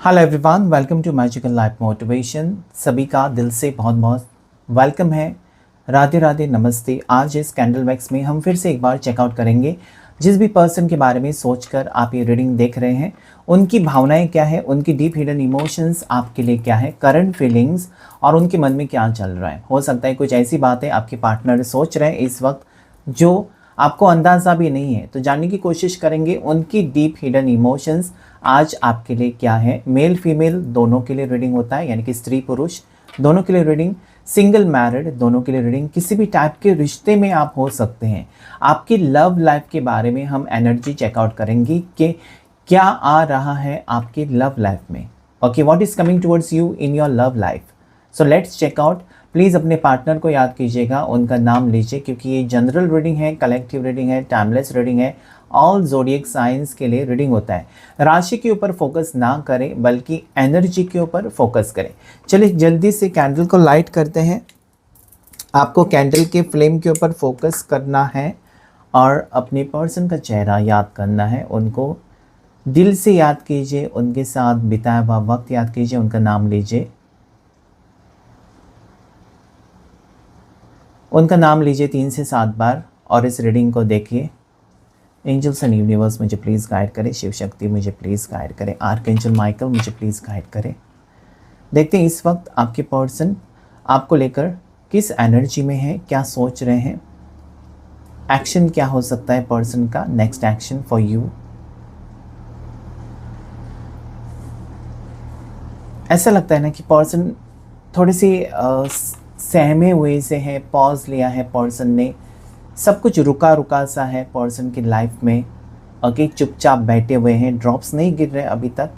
Hello everyone, welcome to magical life motivation. सभी का दिल से बहुत बहुत वेलकम है। राधे राधे, नमस्ते। आज इस कैंडल वैक्स में हम फिर से एक बार चेकआउट करेंगे जिस भी पर्सन के बारे में सोचकर आप ये रीडिंग देख रहे हैं, उनकी भावनाएं क्या है, उनकी डीप हिडन इमोशंस आपके लिए क्या है, करंट फीलिंग्स और उनके मन में क्या चल रहा है। हो सकता है कुछ ऐसी बातें आपके पार्टनर सोच रहे हैं इस वक्त जो आपको अंदाज़ा भी नहीं है, तो जानने की कोशिश करेंगे उनकी डीप हिडन इमोशंस आज आपके लिए क्या है। मेल फीमेल दोनों के लिए रीडिंग होता है, यानी कि स्त्री पुरुष दोनों के लिए रीडिंग, सिंगल मैरिड दोनों के लिए रीडिंग, किसी भी टाइप के रिश्ते में आप हो सकते हैं। आपकी लव लाइफ के बारे में हम एनर्जी चेकआउट करेंगे कि क्या आ रहा है आपकी लव लाइफ में। Okay, what is coming towards you in your love life. So let's check out. Please अपने पार्टनर को याद कीजिएगा, उनका नाम लीजिए, क्योंकि ये जनरल रीडिंग है, कलेक्टिव रीडिंग है, टाइमलेस रीडिंग है। ऑल ज़ोडिएक साइंस के लिए रीडिंग होता है। राशि के ऊपर फोकस ना करें बल्कि एनर्जी के ऊपर फोकस करें। चलिए जल्दी से कैंडल को लाइट करते हैं। आपको कैंडल के फ्लेम के ऊपर फोकस करना है और अपने पर्सन का चेहरा याद करना है। उनको दिल से याद कीजिए, उनके साथ बिताया हुआ वक्त याद कीजिए, उनका नाम लीजिए, उनका नाम लीजिए 3 से 7 बार और इस रीडिंग को देखिए। एंजल्स एंड यूनिवर्स मुझे प्लीज़ गाइड करें, शिव शक्ति मुझे प्लीज़ गाइड करें, आर्कएंजल माइकल मुझे प्लीज़ गाइड करें। देखते हैं इस वक्त आपके पर्सन आपको लेकर किस एनर्जी में है, क्या सोच रहे हैं, एक्शन क्या हो सकता है पर्सन का, नेक्स्ट एक्शन फॉर यू। ऐसा लगता है ना कि पर्सन थोड़ी सी सहमे हुए से है, पॉज लिया है पर्सन ने, सब कुछ रुका रुका सा है पर्सन की लाइफ में। ओके, चुपचाप बैठे हुए हैं, ड्रॉप्स नहीं गिर रहे अभी तक।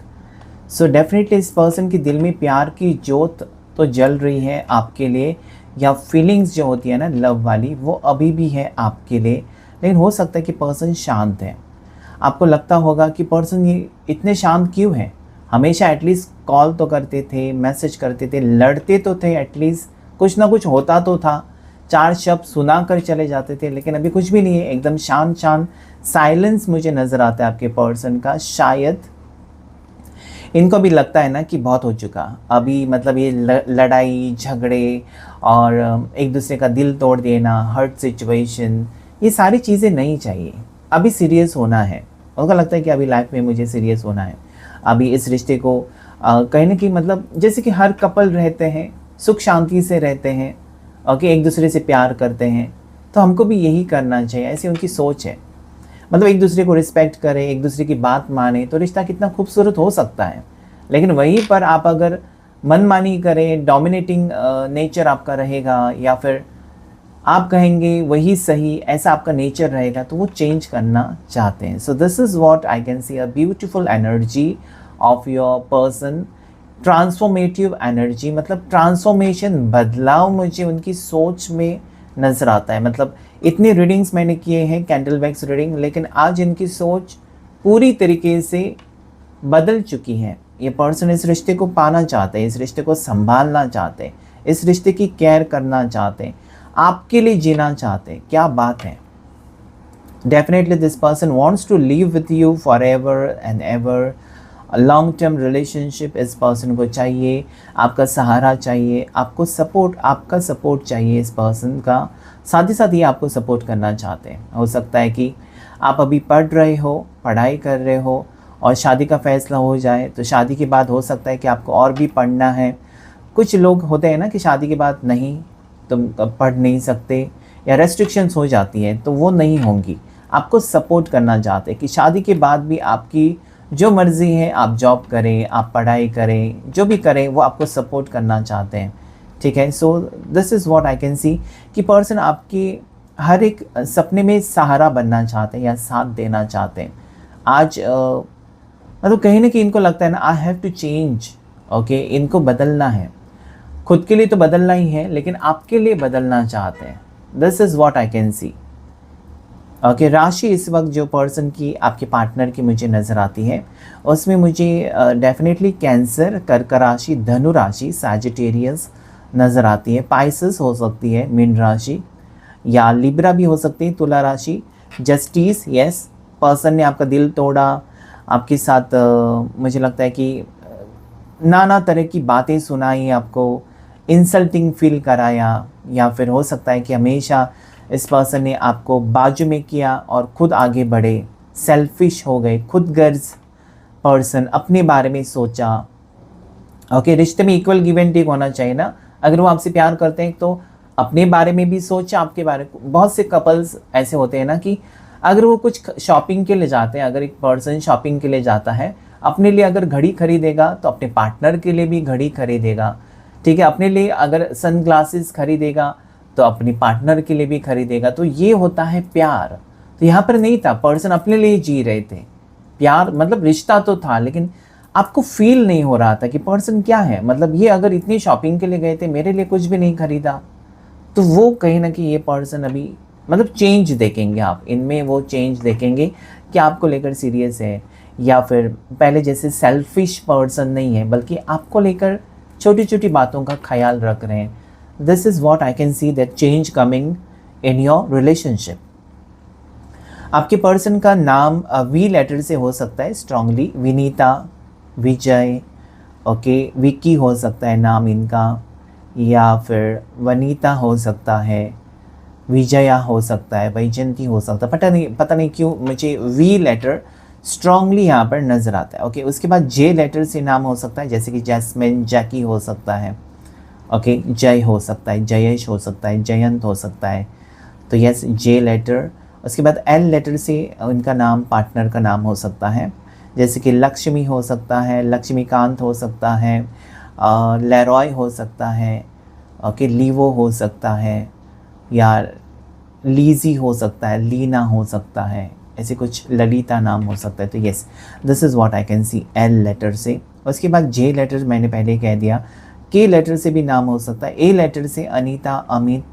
सो डेफिनेटली इस पर्सन के दिल में प्यार की जोत तो जल रही है आपके लिए, या फीलिंग्स जो होती है ना लव वाली, वो अभी भी है आपके लिए। लेकिन हो सकता है कि पर्सन शांत है। आपको लगता होगा कि पर्सन ये इतने शांत क्यों है। हमेशा एटलीस्ट कॉल तो करते थे, मैसेज करते थे, लड़ते तो थे, एटलीस्ट कुछ ना कुछ होता तो था, 4 शब्द सुना कर चले जाते थे। लेकिन अभी कुछ भी नहीं है, एकदम शांत शांत साइलेंस मुझे नज़र आता है आपके पर्सन का। शायद इनको भी लगता है ना कि बहुत हो चुका अभी, मतलब ये लड़ाई झगड़े और एक दूसरे का दिल तोड़ देना, हर्ट सिचुएशन, ये सारी चीज़ें नहीं चाहिए। अभी सीरियस होना है। उनको लगता है कि अभी लाइफ में मुझे सीरियस होना है, अभी इस रिश्ते को कहीं ना कहीं, मतलब जैसे कि हर कपल रहते हैं, सुख शांति से रहते हैं, ओके, एक दूसरे से प्यार करते हैं, तो हमको भी यही करना चाहिए। ऐसी उनकी सोच है। मतलब एक दूसरे को रिस्पेक्ट करें, एक दूसरे की बात माने, तो रिश्ता कितना खूबसूरत हो सकता है। लेकिन वहीं पर आप अगर मनमानी करें, डोमिनेटिंग नेचर आपका रहेगा, या फिर आप कहेंगे वही सही, ऐसा आपका नेचर रहेगा, तो वो चेंज करना चाहते हैं। सो this is what I can C, a beautiful energy of your person, transformative energy, मतलब ट्रांसफॉर्मेशन, बदलाव मुझे उनकी सोच में नज़र आता है। मतलब इतनी रीडिंग्स मैंने किए हैं कैंडल वैक्स रीडिंग, लेकिन आज इनकी सोच पूरी तरीके से बदल चुकी है। ये पर्सन इस रिश्ते को पाना चाहते हैं, इस रिश्ते को संभालना चाहते हैं, इस रिश्ते की केयर करना चाहते हैं, आपके लिए जीना चाहते हैं। क्या बात है। Definitely this person wants to live with you for ever and ever. Long term relationship इस पर्सन को चाहिए, आपका सहारा चाहिए, आपको सपोर्ट, आपका सपोर्ट चाहिए इस पर्सन का। साथ ही साथ ये आपको सपोर्ट करना चाहते हैं। हो सकता है कि आप अभी पढ़ रहे हो, पढ़ाई कर रहे हो और शादी का फ़ैसला हो जाए, तो शादी के बाद हो सकता है कि आपको और भी पढ़ना है। कुछ लोग होते हैं ना कि शादी के बाद नहीं, तुम पढ़ नहीं सकते, या रेस्ट्रिक्शंस हो जाती हैं, तो वो नहीं होंगी। आपको सपोर्ट करना चाहते हैं कि शादी के बाद भी आपकी जो मर्ज़ी है, आप जॉब करें, आप पढ़ाई करें, जो भी करें, वो आपको सपोर्ट करना चाहते हैं। ठीक है। सो this is what I can सी कि पर्सन आपकी हर एक सपने में सहारा बनना चाहते हैं या साथ देना चाहते हैं। आज मतलब कहीं ना कहीं इनको लगता है ना, I have to change. Okay, इनको बदलना है, खुद के लिए तो बदलना ही है, लेकिन आपके लिए बदलना चाहते हैं। This is what I can C. Okay, राशि इस वक्त जो पर्सन की, आपके पार्टनर की मुझे नज़र आती है, उसमें मुझे डेफिनेटली कैंसर, कर्क राशि, धनु राशि, सैजिटेरियस नज़र आती है। पाइसेस हो सकती है, मीन राशि, या लिब्रा भी हो सकती है, तुला राशि। जस्टिस, यस, पर्सन ने आपका दिल तोड़ा, आपके साथ मुझे लगता है कि नाना तरह की बातें सुनाई आपको, इंसल्टिंग फील कराया, या फिर हो सकता है कि हमेशा इस पर्सन ने आपको बाजू में किया और खुद आगे बढ़े, सेल्फिश हो गए, खुद गर्ज पर्सन, अपने बारे में सोचा। ओके, रिश्ते में इक्वल गिव एंड टेक होना चाहिए ना। अगर वो आपसे प्यार करते हैं तो अपने बारे में भी सोचा, आपके बारे में। बहुत से कपल्स ऐसे होते हैं ना कि अगर वो कुछ शॉपिंग के लिए जाते हैं, अगर एक पर्सन शॉपिंग के लिए जाता है, अपने लिए अगर घड़ी खरीदेगा तो अपने पार्टनर के लिए भी घड़ी खरीदेगा, ठीक है। अपने लिए अगर सन ग्लासेस खरीदेगा तो अपनी पार्टनर के लिए भी खरीदेगा। तो ये होता है प्यार। तो यहाँ पर नहीं था, पर्सन अपने लिए जी रहे थे। प्यार मतलब रिश्ता तो था, लेकिन आपको फील नहीं हो रहा था कि पर्सन क्या है, मतलब ये अगर इतनी शॉपिंग के लिए गए थे, मेरे लिए कुछ भी नहीं खरीदा। तो वो कहीं ना कहीं ये पर्सन अभी मतलब चेंज देखेंगे आप इनमें, वो चेंज देखेंगे कि आपको लेकर सीरियस है, या फिर पहले जैसे सेल्फिश पर्सन नहीं है, बल्कि आपको लेकर छोटी छोटी बातों का ख्याल रख रहे हैं। This is what I can see that change coming in your relationship. आपके पर्सन का नाम वी लेटर से हो सकता है स्ट्रांगली, विनीता, विजय, ओके, विकी हो सकता है नाम इनका, या फिर वनीता हो सकता है, विजया हो सकता है, वैजंती हो सकता है। पता नहीं क्यों मुझे वी लेटर स्ट्रांगली यहाँ पर नज़र आता है। ओके, उसके बाद जे लेटर से नाम हो सकता है, जैसे कि जैस्मिन, जैकी हो सकता है। ओके, जय हो सकता है, जयेश हो सकता है, जयंत हो सकता है। तो यस, जे लेटर। उसके बाद एल लेटर से उनका नाम, पार्टनर का नाम हो सकता है, जैसे कि लक्ष्मी हो सकता है, लक्ष्मीकांत हो सकता है, लेरॉय हो सकता है, ओके, लीवो हो सकता है, या लीजी हो सकता है, लीना हो सकता है, ऐसे कुछ ललिता नाम हो सकता है। तो yes, this is what I can see L letter से। उसके बाद जे लेटर मैंने पहले कह दिया, के लेटर से भी नाम हो सकता है, ए लेटर से Anita, Amit,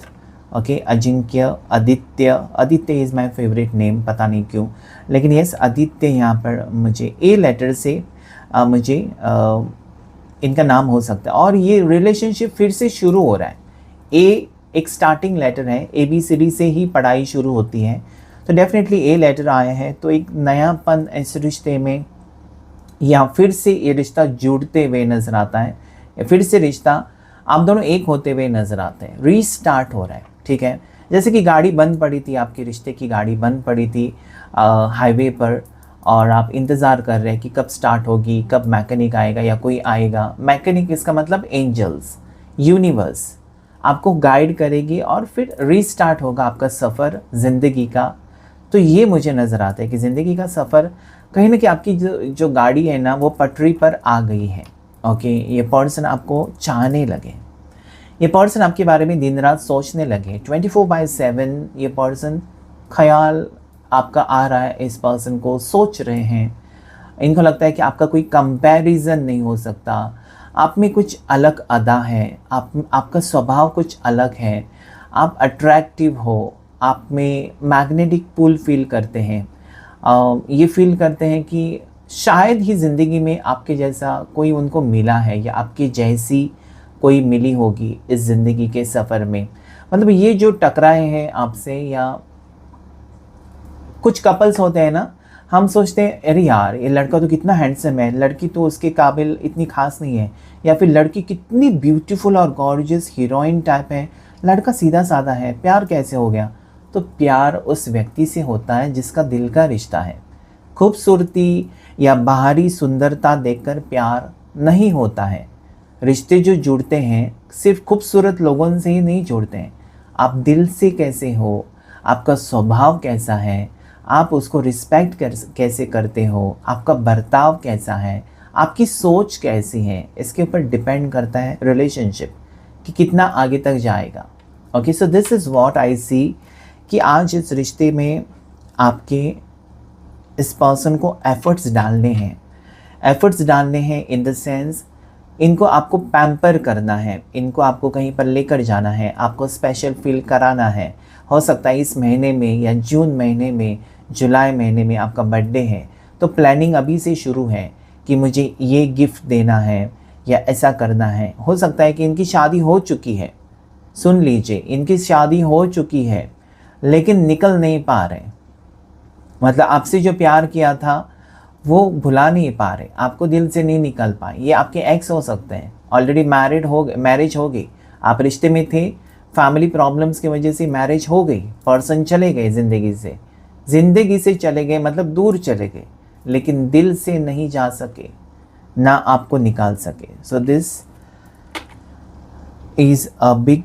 okay, Ajinkya, Aditya. Aditya is my favourite name, पता नहीं क्यों, लेकिन यस आदित्य यहाँ पर मुझे ए लेटर से मुझे इनका नाम हो सकता है। और ये रिलेशनशिप फिर से शुरू हो रहा है। ए एक स्टार्टिंग लेटर है, ABCD से ही पढ़ाई शुरू होती है, तो डेफिनेटली ए लेटर आया है, तो एक नयापन इस रिश्ते में, या फिर से ये रिश्ता जुड़ते हुए नज़र आता है, या फिर से रिश्ता आप दोनों एक होते हुए नज़र आते हैं, रीस्टार्ट हो रहा है, ठीक है। जैसे कि गाड़ी बंद पड़ी थी, आपके रिश्ते की गाड़ी बंद पड़ी थी हाईवे पर, और आप इंतज़ार कर रहे हैं कि कब स्टार्ट होगी, कब मैकेनिक आएगा या कोई आएगा। मैकेनिक इसका मतलब एंजल्स, यूनिवर्स आपको गाइड करेगी और फिर रीस्टार्ट होगा आपका सफ़र ज़िंदगी का। तो ये मुझे नज़र आता है कि ज़िंदगी का सफ़र कहीं ना कहीं आपकी जो गाड़ी है ना, वो पटरी पर आ गई है। ओके, ये पर्सन आपको चाहने लगे, ये पर्सन आपके बारे में दिन रात सोचने लगे, 24/7 ये पर्सन ख्याल आपका आ रहा है, इस पर्सन को सोच रहे हैं। इनको लगता है कि आपका कोई कंपैरिजन नहीं हो सकता, आप में कुछ अलग अदा है, आपका स्वभाव कुछ अलग है, आप अट्रैक्टिव हो, आप में मैग्नेटिक पुल फील करते हैं। ये फील करते हैं कि शायद ही ज़िंदगी में आपके जैसा कोई उनको मिला है, या आपके जैसी कोई मिली होगी इस ज़िंदगी के सफ़र में। मतलब ये जो टकराए हैं आपसे, या कुछ कपल्स होते हैं ना, हम सोचते हैं अरे यार ये लड़का तो कितना हैंडसम है, लड़की तो उसके काबिल इतनी खास नहीं है, या फिर लड़की कितनी ब्यूटीफुल और गॉर्जियस हीरोइन टाइप है, लड़का सीधा साधा है, प्यार कैसे हो गया। तो प्यार उस व्यक्ति से होता है जिसका दिल का रिश्ता है। खूबसूरती या बाहरी सुंदरता देखकर प्यार नहीं होता है। रिश्ते जो जुड़ते हैं सिर्फ खूबसूरत लोगों से ही नहीं जुड़ते हैं, आप दिल से कैसे हो, आपका स्वभाव कैसा है, आप उसको रिस्पेक्ट कैसे करते हो, आपका बर्ताव कैसा है, आपकी सोच कैसी है, इसके ऊपर डिपेंड करता है रिलेशनशिप कि कितना आगे तक जाएगा। Okay, so this is what I see कि आज इस रिश्ते में आपके इस पर्सन को एफर्ट्स डालने हैं इन द सेंस इनको आपको पैम्पर करना है, इनको आपको कहीं पर लेकर जाना है, आपको स्पेशल फील कराना है। हो सकता है इस महीने में या जून महीने में, जुलाई महीने में आपका बर्थडे है, तो प्लानिंग अभी से शुरू है कि मुझे ये गिफ्ट देना है या ऐसा करना है। हो सकता है कि इनकी शादी हो चुकी है, सुन लीजिए, इनकी शादी हो चुकी है लेकिन निकल नहीं पा रहे। मतलब आपसे जो प्यार किया था वो भुला नहीं पा रहे, आपको दिल से नहीं निकल पाए। ये आपके एक्स हो सकते हैं, ऑलरेडी मैरिज हो गई, आप रिश्ते में थे, फैमिली प्रॉब्लम्स की वजह से मैरिज हो गई, पर्सन चले गए ज़िंदगी से चले गए, मतलब दूर चले गए, लेकिन दिल से नहीं जा सके, ना आपको निकाल सके। सो this is a big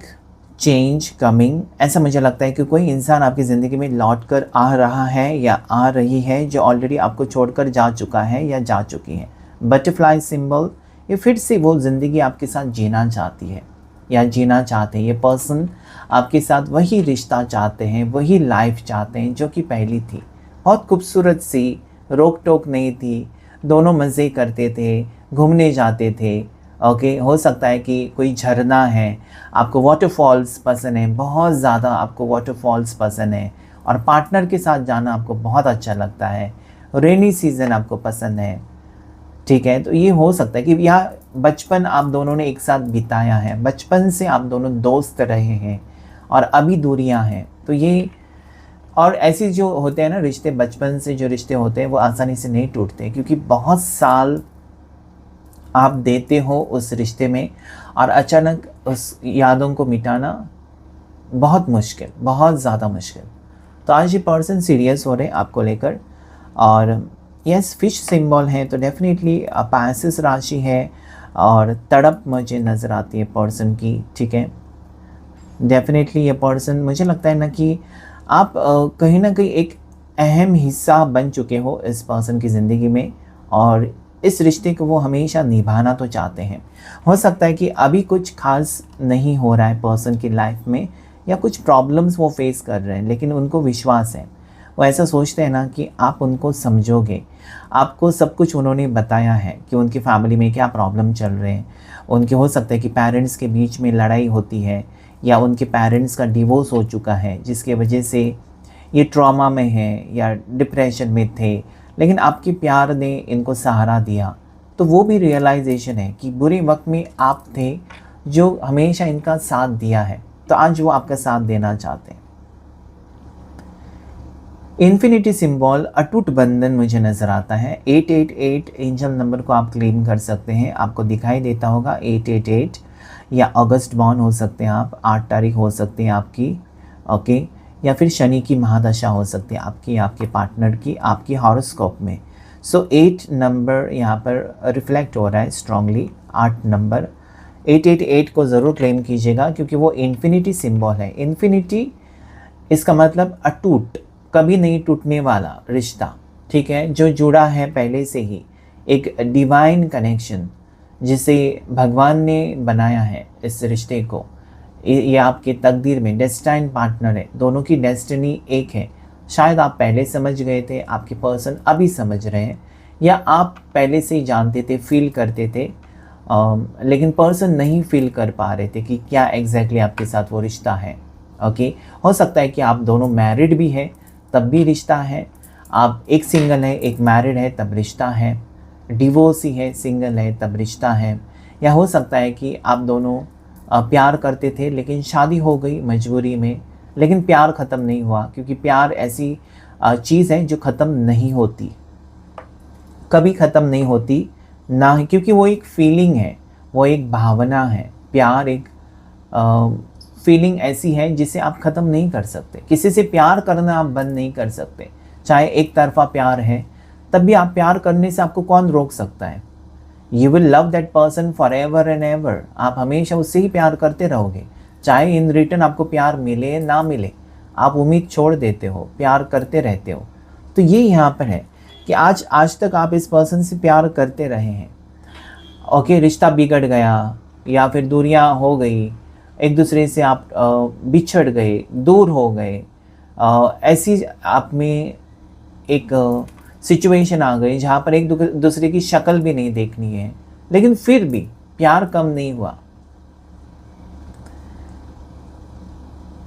change coming. ऐसा मुझे लगता है कि कोई इंसान आपकी ज़िंदगी में लौट कर आ रहा है या आ रही है, जो ऑलरेडी आपको छोड़कर जा चुका है या जा चुकी है। बटरफ्लाई सिंबल, ये फिर से वो ज़िंदगी आपके साथ जीना चाहती है या जीना चाहते हैं। ये पर्सन आपके साथ वही रिश्ता चाहते हैं, वही लाइफ चाहते हैं जो कि पहली थी, बहुत खूबसूरत सी, रोक टोक नहीं थी, दोनों मज़े करते थे, घूमने जाते थे। ओके, हो सकता है कि कोई झरना है, आपको वाटरफॉल्स पसंद है, बहुत ज़्यादा आपको वाटरफॉल्स पसंद है, और पार्टनर के साथ जाना आपको बहुत अच्छा लगता है, रेनी सीज़न आपको पसंद है, ठीक है। तो ये हो सकता है कि यहाँ बचपन आप दोनों ने एक साथ बिताया है, बचपन से आप दोनों दोस्त रहे हैं और अभी दूरियां हैं। तो ये, और ऐसी जो होते हैं ना रिश्ते, बचपन से जो रिश्ते होते हैं वो आसानी से नहीं टूटते, क्योंकि बहुत साल आप देते हो उस रिश्ते में और अचानक उस यादों को मिटाना बहुत मुश्किल, बहुत ज़्यादा मुश्किल। तो आज ये पर्सन सीरियस हो रहे हैं आपको लेकर। और यस, फिश सिंबल है तो डेफिनेटली पैसिस राशि है और तड़प मुझे नज़र आती है पर्सन की, ठीक है। डेफिनेटली ये पर्सन, मुझे लगता है ना कि आप कहीं ना कहीं एक अहम हिस्सा बन चुके हो इस पर्सन की ज़िंदगी में, और इस रिश्ते को वो हमेशा निभाना तो चाहते हैं। हो सकता है कि अभी कुछ खास नहीं हो रहा है पर्सन की लाइफ में, या कुछ प्रॉब्लम्स वो फेस कर रहे हैं, लेकिन उनको विश्वास है, वो ऐसा सोचते हैं ना कि आप उनको समझोगे। आपको सब कुछ उन्होंने बताया है कि उनकी फैमिली में क्या प्रॉब्लम चल रहे हैं। उनके हो सकता है कि पेरेंट्स के बीच में लड़ाई होती है, या उनके पेरेंट्स का डिवोर्स हो चुका है, जिसके वजह से ये ट्रॉमा में है या डिप्रेशन में थे, लेकिन आपके प्यार ने इनको सहारा दिया। तो वो भी रियलाइजेशन है कि बुरे वक्त में आप थे जो हमेशा इनका साथ दिया है, तो आज वो आपका साथ देना चाहते हैं। इन्फिनिटी सिंबल, अटूट बंधन मुझे नज़र आता है। 888 एंजल नंबर को आप क्लेम कर सकते हैं, आपको दिखाई देता होगा 888, या अगस्त बॉर्न हो सकते हैं आप, 8 तारीख हो सकती है आपकी, ओके, या फिर शनि की महादशा हो सकती है आपकी, आपके पार्टनर की, आपकी हॉरोस्कोप में। सो 8 नंबर यहाँ पर रिफ्लेक्ट हो रहा है स्ट्रांगली, 8 नंबर। 888 को ज़रूर क्लेम कीजिएगा, क्योंकि वो इन्फिनिटी सिंबल है। इन्फिनिटी, इसका मतलब अटूट, कभी नहीं टूटने वाला रिश्ता, ठीक है, जो जुड़ा है पहले से ही, एक डिवाइन कनेक्शन जिसे भगवान ने बनाया है इस रिश्ते को। ये आपके तकदीर में डेस्टाइन पार्टनर है, दोनों की डेस्टिनी एक है। शायद आप पहले समझ गए थे, आपके पर्सन अभी समझ रहे हैं, या आप पहले से ही जानते थे, फील करते थे, लेकिन पर्सन नहीं फील कर पा रहे थे कि क्या एग्जैक्टली आपके साथ वो रिश्ता है। ओके, हो सकता है कि आप दोनों मैरिड भी हैं तब भी रिश्ता है, आप एक सिंगल है एक मैरिड है तब रिश्ता है, डिवोर्सी है सिंगल है तब रिश्ता है, या हो सकता है कि आप दोनों प्यार करते थे लेकिन शादी हो गई मजबूरी में, लेकिन प्यार ख़त्म नहीं हुआ, क्योंकि प्यार ऐसी चीज़ है जो ख़त्म नहीं होती, कभी ख़त्म नहीं होती ना ही, क्योंकि वो एक फीलिंग है, वो एक भावना है। प्यार एक फीलिंग ऐसी है जिसे आप ख़त्म नहीं कर सकते। किसी से प्यार करना आप बंद नहीं कर सकते, चाहे एक तरफा प्यार है तब भी आप प्यार करने से आपको कौन रोक सकता है। You will love that person for ever and ever, आप हमेशा उससे ही प्यार करते रहोगे, चाहे इन रिटर्न आपको प्यार मिले ना मिले, आप उम्मीद छोड़ देते हो, प्यार करते रहते हो। तो ये यहाँ पर है कि आज तक आप इस पर्सन से प्यार करते रहे हैं, ओके, रिश्ता बिगड़ गया या फिर दूरियां हो गई, एक दूसरे से आप बिछड़ गए, दूर हो गए, ऐसी आप में एक सिचुएशन आ गई जहाँ पर एक दूसरे की शक्ल भी नहीं देखनी है, लेकिन फिर भी प्यार कम नहीं हुआ।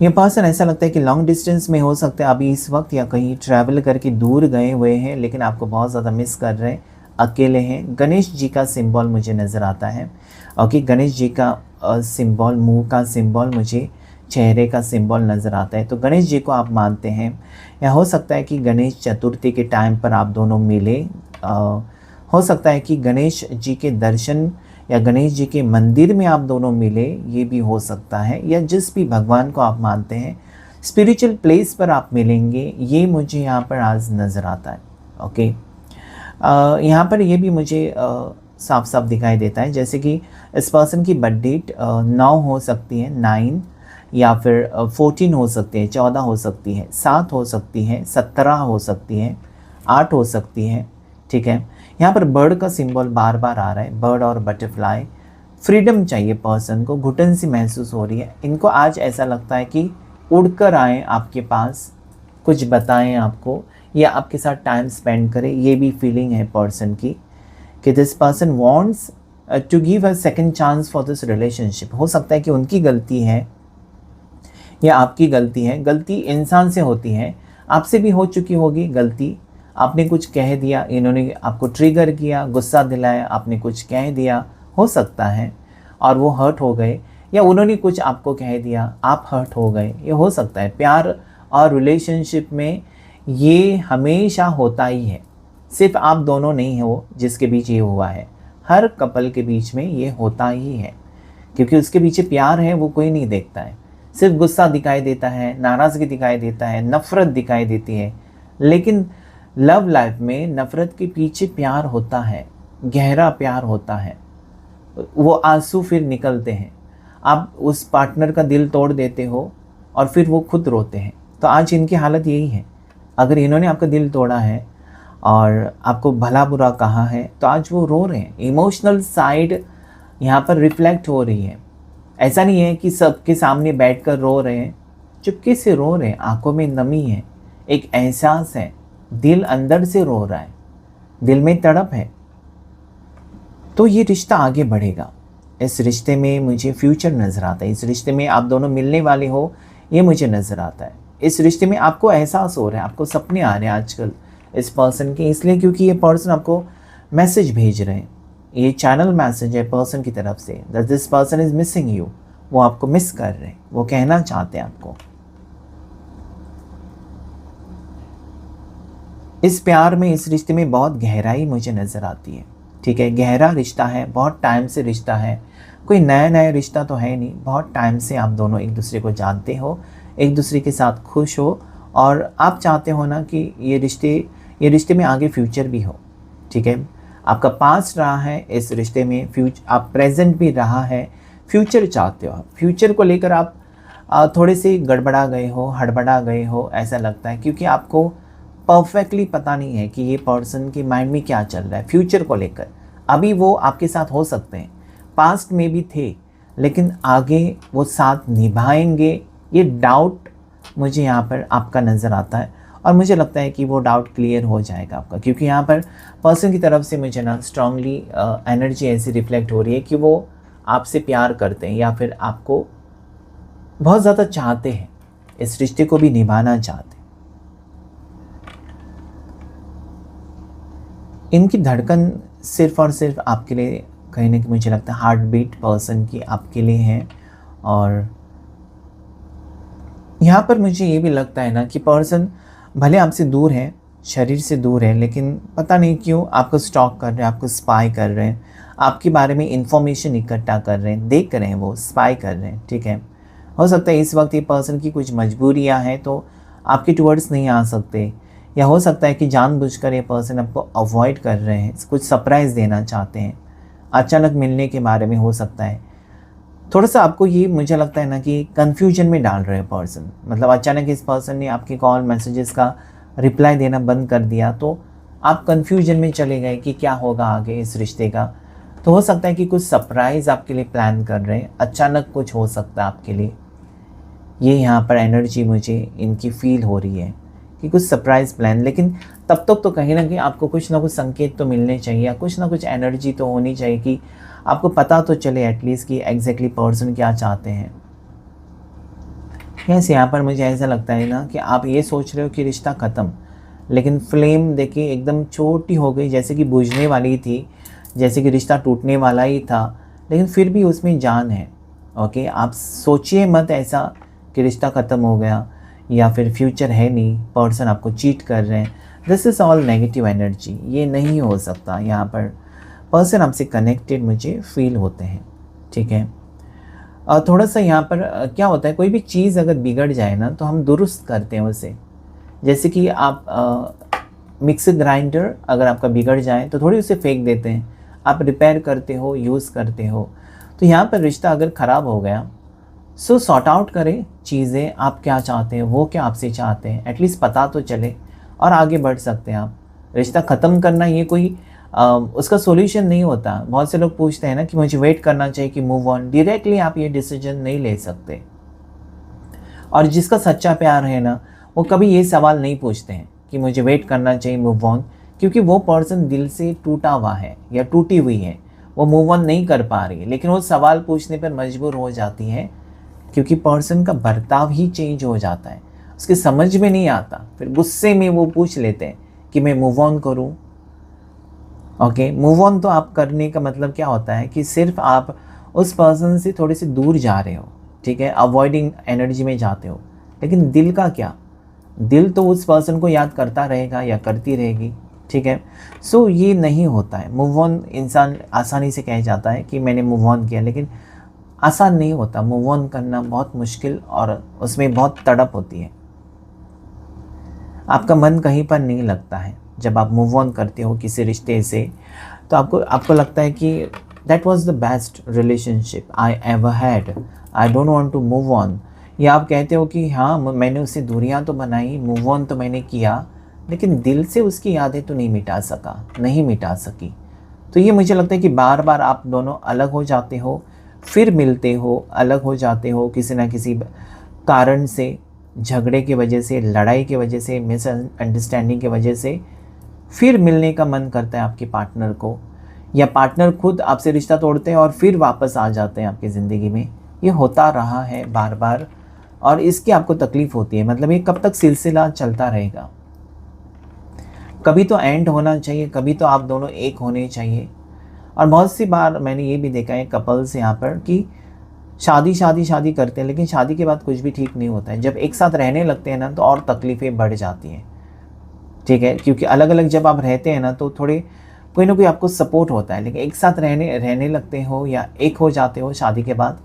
ये पर्सन ऐसा लगता है कि लॉन्ग डिस्टेंस में हो सकता है अभी इस वक्त, या कहीं ट्रैवल करके दूर गए हुए हैं, लेकिन आपको बहुत ज़्यादा मिस कर रहे हैं, अकेले हैं। गणेश जी का सिंबल मुझे नज़र आता है, ओके, गणेश जी का सिंबल, मुंह का सिंबल, मुझे चेहरे का सिंबल नज़र आता है। तो गणेश जी को आप मानते हैं, या हो सकता है कि गणेश चतुर्थी के टाइम पर आप दोनों मिले, हो सकता है कि गणेश जी के दर्शन या गणेश जी के मंदिर में आप दोनों मिले, ये भी हो सकता है, या जिस भी भगवान को आप मानते हैं स्पिरिचुअल प्लेस पर आप मिलेंगे, ये मुझे यहाँ पर आज नज़र आता है। ओके, यहाँ पर ये भी मुझे साफ साफ दिखाई देता है, जैसे कि इस पर्सन की बर्थ डेट 9 हो सकती है, 9, या फिर 14 हो सकती है, 14 हो सकती है, 7 हो सकती है, 17 हो सकती है, 8 हो सकती है। ठीक है, यहाँ पर बर्ड का सिंबल बार बार आ रहा है, बर्ड और बटरफ्लाई। फ्रीडम चाहिए पर्सन को, घुटन सी महसूस हो रही है इनको। आज ऐसा लगता है कि उड़कर आए आपके पास, कुछ बताएं आपको, या आपके साथ टाइम स्पेंड करें, ये भी फीलिंग है पर्सन की कि this person wants to give a second chance for this relationship. हो सकता है कि उनकी गलती है या आपकी गलती है। गलती इंसान से होती है, आपसे भी हो चुकी होगी गलती। आपने कुछ कह दिया, इन्होंने आपको ट्रिगर किया, गुस्सा दिलाया, आपने कुछ कह दिया, हो सकता है, और वो हर्ट हो गए, या उन्होंने कुछ आपको कह दिया, आप हर्ट हो गए, ये हो सकता है। प्यार और रिलेशनशिप में ये हमेशा होता ही है, सिर्फ आप दोनों नहीं हो जिसके बीच ये हुआ है, हर कपल के बीच में ये होता ही है, क्योंकि उसके पीछे प्यार है वो कोई नहीं देखता है। सिर्फ गुस्सा दिखाई देता है, नाराज़गी दिखाई देता है, नफ़रत दिखाई देती है, लेकिन लव लाइफ में नफ़रत के पीछे प्यार होता है, गहरा प्यार होता है, वो आंसू फिर निकलते हैं। आप उस पार्टनर का दिल तोड़ देते हो और फिर वो खुद रोते हैं। तो आज इनकी हालत यही है, अगर इन्होंने आपका दिल तोड़ा है और आपको भला बुरा कहा है तो आज वो रो रहे हैं। इमोशनल साइड यहाँ पर रिफ्लेक्ट हो रही है। ऐसा नहीं है कि सबके सामने बैठकर रो रहे हैं, चुपके से रो रहे हैं, आंखों में नमी है, एक एहसास है, दिल अंदर से रो रहा है, दिल में तड़प है। तो ये रिश्ता आगे बढ़ेगा। इस रिश्ते में मुझे फ्यूचर नज़र आता है, इस रिश्ते में आप दोनों मिलने वाले हो, ये मुझे नज़र आता है। इस रिश्ते में आपको एहसास हो रहा है, आपको सपने आ रहे हैं आजकल इस पर्सन के, इसलिए क्योंकि ये पर्सन आपको मैसेज भेज रहे हैं। ये चैनल मैसेज है पर्सन की तरफ say that this person is missing you. वो आपको मिस कर रहे हैं, वो कहना चाहते हैं आपको। इस प्यार में, इस रिश्ते में बहुत गहराई मुझे नज़र आती है। ठीक है, गहरा रिश्ता है, बहुत टाइम से रिश्ता है, कोई नया नया रिश्ता तो है नहीं। बहुत टाइम से आप दोनों एक दूसरे को जानते हो, एक दूसरे के साथ खुश हो, और आप चाहते हो ना कि ये रिश्ते में आगे फ्यूचर भी हो। ठीक है, आपका पास्ट रहा है इस रिश्ते में, आप प्रेजेंट भी रहा है, फ्यूचर चाहते हो। फ्यूचर को लेकर आप थोड़े से गड़बड़ा गए हो, हड़बड़ा गए हो, ऐसा लगता है, क्योंकि आपको परफेक्टली पता नहीं है कि ये पर्सन के माइंड में क्या चल रहा है फ्यूचर को लेकर। अभी वो आपके साथ हो सकते हैं, पास्ट में भी थे, लेकिन आगे वो साथ निभाएंगे, ये डाउट मुझे यहाँ पर आपका नज़र आता है। और मुझे लगता है कि वो डाउट क्लियर हो जाएगा आपका, क्योंकि यहाँ पर पर्सन की तरफ से मुझे ना स्ट्रांगली एनर्जी ऐसी रिफ्लेक्ट हो रही है कि वो आपसे प्यार करते हैं, या फिर आपको बहुत ज़्यादा चाहते हैं, इस रिश्ते को भी निभाना चाहते हैं। इनकी धड़कन सिर्फ और सिर्फ आपके लिए, कहीं ना कहीं मुझे लगता है हार्ट बीट पर्सन की आपके लिए है। और यहाँ पर मुझे ये भी लगता है ना कि पर्सन भले आपसे दूर है, शरीर से दूर है, लेकिन पता नहीं क्यों आपको स्टॉक कर रहे हैं, आपको स्पाई कर रहे हैं, आपके बारे में इंफॉर्मेशन इकट्ठा कर रहे हैं, देख रहे हैं, वो स्पाई कर रहे हैं। ठीक है, हो सकता है इस वक्त ये पर्सन की कुछ मजबूरियां हैं तो आपके टुवर्ड्स नहीं आ सकते, या हो सकता है कि जानबूझकर ये पर्सन आपको अवॉइड कर रहे हैं, कुछ सरप्राइज़ देना चाहते हैं, अचानक मिलने के बारे में हो सकता है। थोड़ा सा आपको ये मुझे लगता है ना कि कन्फ्यूजन में डाल रहे हैं पर्सन, मतलब अचानक इस पर्सन ने आपके कॉल मैसेजेस का रिप्लाई देना बंद कर दिया, तो आप कन्फ्यूजन में चले गए कि क्या होगा आगे इस रिश्ते का। तो हो सकता है कि कुछ सरप्राइज़ आपके लिए प्लान कर रहे हैं, अचानक कुछ हो सकता है आपके लिए। ये यहाँ पर एनर्जी मुझे इनकी फील हो रही है कि कुछ सरप्राइज़ प्लान, लेकिन तब तक तो कहीं ना कहीं आपको कुछ ना कुछ संकेत तो मिलने चाहिए, या कुछ ना कुछ एनर्जी तो होनी चाहिए कि आपको पता तो चले एटलीस्ट कि एग्जैक्टली पर्सन क्या चाहते हैं। यस, यहाँ पर मुझे ऐसा लगता है ना कि आप ये सोच रहे हो कि रिश्ता ख़त्म, लेकिन फ्लेम देखिए एकदम छोटी हो गई, जैसे कि बुझने वाली थी, जैसे कि रिश्ता टूटने वाला ही था, लेकिन फिर भी उसमें जान है। ओके, आप सोचिए मत ऐसा कि रिश्ता ख़त्म हो गया या फिर फ्यूचर है नहीं, पर्सन आपको चीट कर रहे हैं। This is all negative energy, ये नहीं हो सकता। यहाँ पर पर्सन आपसे कनेक्टेड मुझे फील होते हैं, ठीक है। और थोड़ा सा यहाँ पर क्या होता है, कोई भी चीज़ अगर बिगड़ जाए ना तो हम दुरुस्त करते हैं उसे। जैसे कि आप मिक्सर ग्राइंडर अगर आपका बिगड़ जाए तो थोड़ी उसे फेंक देते हैं, आप रिपेयर करते हो, यूज़ करते हो। तो यहाँ पर रिश्ता अगर ख़राब हो गया, सो सॉर्ट आउट करें चीज़ें, आप क्या चाहते हैं, वो क्या आपसे चाहते हैं, एटलीस्ट पता तो चले और आगे बढ़ सकते हैं आप। रिश्ता ख़त्म करना ये कोई उसका सॉल्यूशन नहीं होता। बहुत से लोग पूछते हैं ना कि मुझे वेट करना चाहिए कि मूव ऑन। डायरेक्टली आप ये डिसीजन नहीं ले सकते। और जिसका सच्चा प्यार है ना, वो कभी ये सवाल नहीं पूछते हैं कि मुझे वेट करना चाहिए मूव ऑन, क्योंकि वो पर्सन दिल से टूटा हुआ है या टूटी हुई है, वो मूव ऑन नहीं कर पा रही है, लेकिन वो सवाल पूछने पर मजबूर हो जाती है क्योंकि पर्सन का बर्ताव ही चेंज हो जाता है, उसके समझ में नहीं आता। फिर गुस्से में वो पूछ लेते हैं कि मैं मूव ऑन करूं। ओके, मूव ऑन तो आप करने का मतलब क्या होता है कि सिर्फ आप उस पर्सन से थोड़े से दूर जा रहे हो, ठीक है, अवॉइडिंग एनर्जी में जाते हो। लेकिन दिल का क्या, दिल तो उस पर्सन को याद करता रहेगा या करती रहेगी, ठीक है। सो ये नहीं होता है। मूव ऑन इंसान आसानी से कह जाता है कि मैंने मूव ऑन किया, लेकिन आसान नहीं होता। मूव ऑन करना बहुत मुश्किल और उसमें बहुत तड़प होती है। आपका मन कहीं पर नहीं लगता है जब आप मूव ऑन करते हो किसी रिश्ते से। तो आपको लगता है कि that was the best relationship I ever had, I don't want to move on. या आप कहते हो कि हाँ, मैंने उससे दूरियां तो बनाई, मूव ऑन तो मैंने किया, लेकिन दिल से उसकी यादें तो नहीं मिटा सकी। तो ये मुझे लगता है कि बार बार आप दोनों अलग हो जाते हो, फिर मिलते हो, अलग हो जाते हो किसी ना किसी कारण से, झगड़े की वजह से, लड़ाई की वजह से, मिसअंडरस्टैंडिंग की वजह से, फिर मिलने का मन करता है आपके पार्टनर को, या पार्टनर खुद आपसे रिश्ता तोड़ते हैं और फिर वापस आ जाते हैं आपकी ज़िंदगी में। ये होता रहा है बार बार और इसकी आपको तकलीफ़ होती है। मतलब ये कब तक सिलसिला चलता रहेगा। कभी तो एंड होना चाहिए, कभी तो आप दोनों एक होने चाहिए। और बहुत सी बार मैंने ये भी देखा है कपल्स यहाँ पर कि शादी करते हैं, लेकिन शादी के बाद कुछ भी ठीक नहीं होता है। जब एक साथ रहने लगते हैं ना तो और तकलीफ़ें बढ़ जाती हैं, ठीक है, क्योंकि अलग अलग जब आप रहते हैं ना तो थोड़े कोई ना कोई आपको सपोर्ट होता है। लेकिन एक साथ रहने लगते हो या एक हो जाते हो शादी के बाद,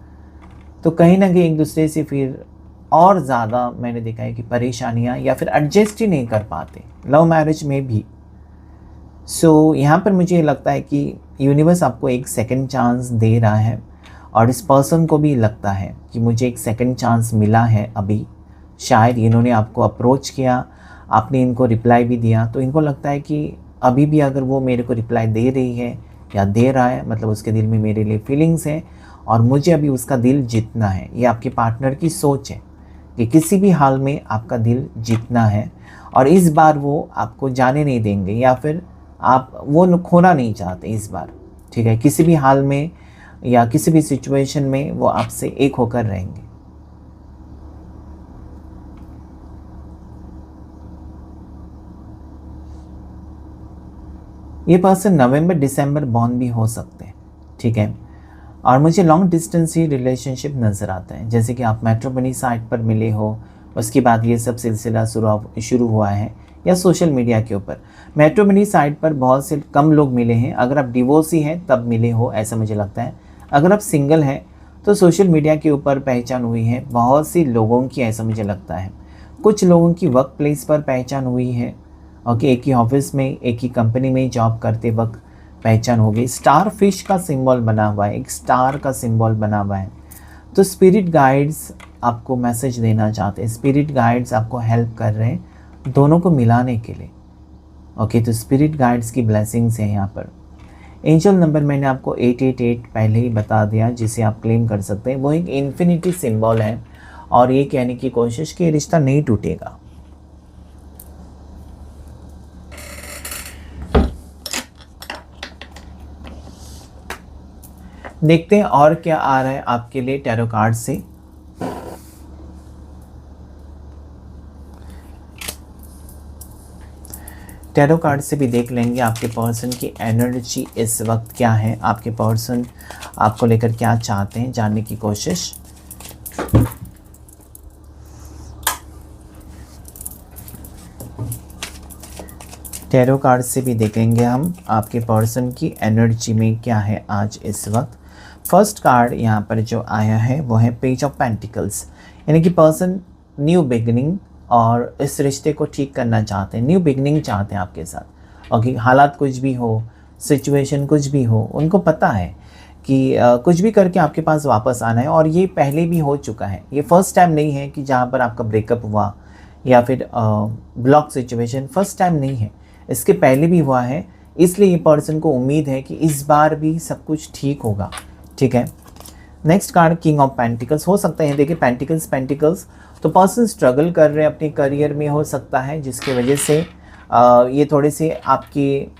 तो कहीं ना कहीं एक दूसरे से फिर और ज़्यादा मैंने देखा है कि परेशानियाँ, या फिर एडजस्ट ही नहीं कर पाते, लव मैरिज में भी। सो यहाँ पर मुझे लगता है कि यूनिवर्स आपको एक सेकंड चांस दे रहा है और इस पर्सन को भी लगता है कि मुझे एक सेकंड चांस मिला है अभी। शायद इन्होंने आपको अप्रोच किया, आपने इनको रिप्लाई भी दिया, तो इनको लगता है कि अभी भी अगर वो मेरे को रिप्लाई दे रही है या दे रहा है, मतलब उसके दिल में मेरे लिए फीलिंग्स हैं और मुझे अभी उसका दिल जीतना है। ये आपके पार्टनर की सोच है कि किसी भी हाल में आपका दिल जीतना है और इस बार वो आपको जाने नहीं देंगे, या फिर आप वो खोना नहीं चाहते इस बार, ठीक है। किसी भी हाल में या किसी भी सिचुएशन में वो आपसे एक होकर रहेंगे। ये पर्सन नवंबर दिसंबर बॉर्न भी हो सकते हैं, ठीक है। और मुझे लॉन्ग डिस्टेंस ही रिलेशनशिप नज़र आता है, जैसे कि आप मैट्रिमोनी साइट पर मिले हो, उसके बाद ये सब सिलसिला शुरू हुआ है, या सोशल मीडिया के ऊपर। मैट्रिमोनी साइट पर बहुत से कम लोग मिले हैं। अगर आप डिवोर्सी हैं तब मिले हो, ऐसा मुझे लगता है। अगर आप सिंगल हैं तो सोशल मीडिया के ऊपर पहचान हुई है बहुत सी लोगों की, ऐसा मुझे लगता है। कुछ लोगों की वर्क प्लेस पर पहचान हुई है, ओके, एक ही ऑफिस में, एक ही कंपनी में जॉब करते वक्त पहचान हो गई। स्टार फिश का सिंबल बना हुआ है, एक स्टार का सिंबल बना हुआ है। तो स्पिरिट गाइड्स आपको मैसेज देना चाहते हैं, स्पिरिट गाइड्स आपको हेल्प कर रहे हैं दोनों को मिलाने के लिए, ओके। तो स्पिरिट गाइड्स की ब्लेसिंग्स हैं यहाँ पर। एंजल नंबर मैंने आपको 888 पहले ही बता दिया, जिसे आप क्लेम कर सकते हैं। वो एक इन्फिनिटी सिंबल है और ये कहने की कोशिश कि रिश्ता नहीं टूटेगा। देखते हैं और क्या आ रहा है आपके लिए टैरो कार्ड से। टैरो कार्ड से भी देख लेंगे आपके पर्सन की एनर्जी इस वक्त क्या है, आपके पर्सन आपको लेकर क्या चाहते हैं, जानने की कोशिश। टैरो कार्ड से भी देखेंगे हम आपके पर्सन की एनर्जी में क्या है आज इस वक्त। फर्स्ट कार्ड यहाँ पर जो आया है वो है पेज ऑफ पेंटिकल्स, यानी कि पर्सन न्यू बिगिनिंग और इस रिश्ते को ठीक करना चाहते हैं, न्यू बिगिनिंग चाहते हैं आपके साथ। ओके, हालात कुछ भी हो, सिचुएशन कुछ भी हो, उनको पता है कि कुछ भी करके आपके पास वापस आना है, और ये पहले भी हो चुका है। ये फर्स्ट टाइम नहीं है कि जहाँ पर आपका ब्रेकअप हुआ या फिर ब्लॉक सिचुएशन, फर्स्ट टाइम नहीं है, इसके पहले भी हुआ है। इसलिए ये पर्सन को उम्मीद है कि इस बार भी सब कुछ ठीक होगा। ठीक है, next card king of pentacles हो सकता है। देखिए पेंटिकल्स तो पर्सन स्ट्रगल कर रहे हैं अपने करियर में, हो सकता है जिसकी वजह से ये थोड़े से आपकी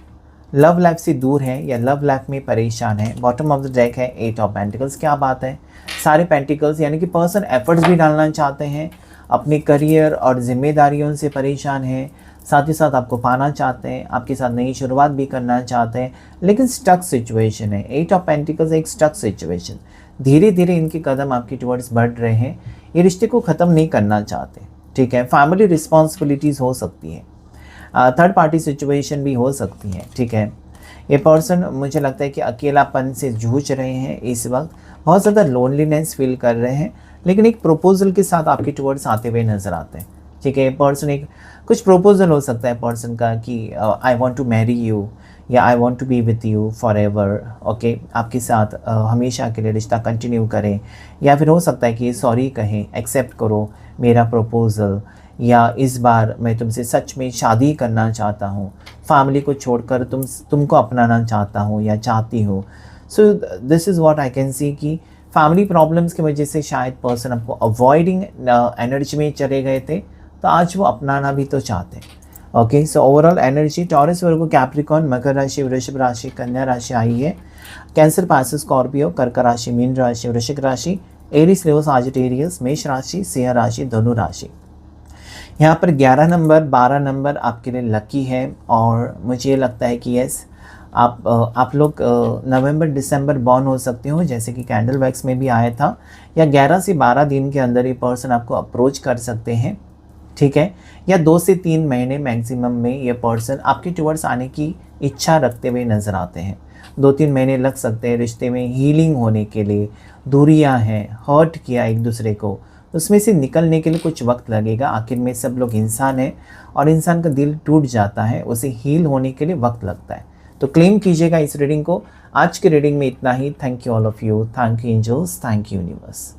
लव लाइफ से दूर है या लव लाइफ में परेशान है। बॉटम ऑफ द डेक है एट ऑफ पेंटिकल्स। क्या बात है, सारे पेंटिकल्स, यानी कि पर्सन एफर्ट्स भी डालना चाहते हैं, अपने करियर और जिम्मेदारियों से परेशान है, साथ ही साथ आपको पाना चाहते हैं, आपके साथ नई शुरुआत भी करना चाहते हैं, लेकिन स्टक सिचुएशन है। एट ऑफ पेंटिकल्स एक स्टक सिचुएशन, धीरे धीरे इनके कदम आपकी टुवर्ड्स बढ़ रहे हैं, ये रिश्ते को ख़त्म नहीं करना चाहते। ठीक है, फैमिली रिस्पॉन्सिबिलिटीज़ हो सकती है, थर्ड पार्टी सिचुएशन भी हो सकती है। ठीक है, ये पर्सन मुझे लगता है कि अकेलापन से जूझ रहे हैं इस वक्त, बहुत ज़्यादा लोनलीनेस फील कर रहे हैं, लेकिन एक प्रपोजल के साथ आपके टुवर्ड्स आते हुए नज़र आते हैं। ठीक है, पर्सन एक कुछ प्रपोजल हो सकता है पर्सन का कि I want to marry you या I want to be with you for ever. Okay, आपके साथ हमेशा के लिए रिश्ता कंटिन्यू करें, या फिर हो सकता है कि सॉरी कहें, एक्सेप्ट करो मेरा प्रपोजल, या इस बार मैं तुमसे सच में शादी करना चाहता हूँ, फैमिली को छोड़कर तुमको अपनाना चाहता हूँ या चाहती हूँ। सो this is what I can सी कि फैमिली प्रॉब्लम्स की वजह से शायद पर्सन आपको अवॉइडिंग एनर्जी में चले गए थे, तो आज वो अपनाना भी तो चाहते हैं। Okay, so overall energy Taurus, Virgo, Capricorn, मकर राशि, वृषभ राशि, कन्या राशि आई है। कैंसर, पाइसेस, स्कॉर्पियो, कर्क राशि, मीन राशि, वृश्चिक राशि, एरीज, लियो, साजिटेरियस, मेष राशि, सिंह राशि, धनु राशि। यहाँ पर 11 नंबर 12 नंबर आपके लिए लकी है, और मुझे लगता है कि यस आप लोग नवंबर दिसंबर बॉर्न हो सकते हो, जैसे कि कैंडल वैक्स में भी आया था, या 11 से 12 दिन के अंदर ये पर्सन आपको अप्रोच कर सकते हैं। ठीक है, या 2 से 3 महीने मैक्सिमम में ये पर्सन आपके टुवर्ड्स आने की इच्छा रखते हुए नज़र आते हैं। 2-3 महीने लग सकते हैं रिश्ते में हीलिंग होने के लिए, दूरियां हैं, हर्ट किया एक दूसरे को, उसमें से निकलने के लिए कुछ वक्त लगेगा। आखिर में सब लोग इंसान हैं और इंसान का दिल टूट जाता है, उसे हील होने के लिए वक्त लगता है। तो क्लेम कीजिएगा इस रीडिंग को। आज की रीडिंग में इतना ही। Thank you all of you, thank you angels, thank you universe.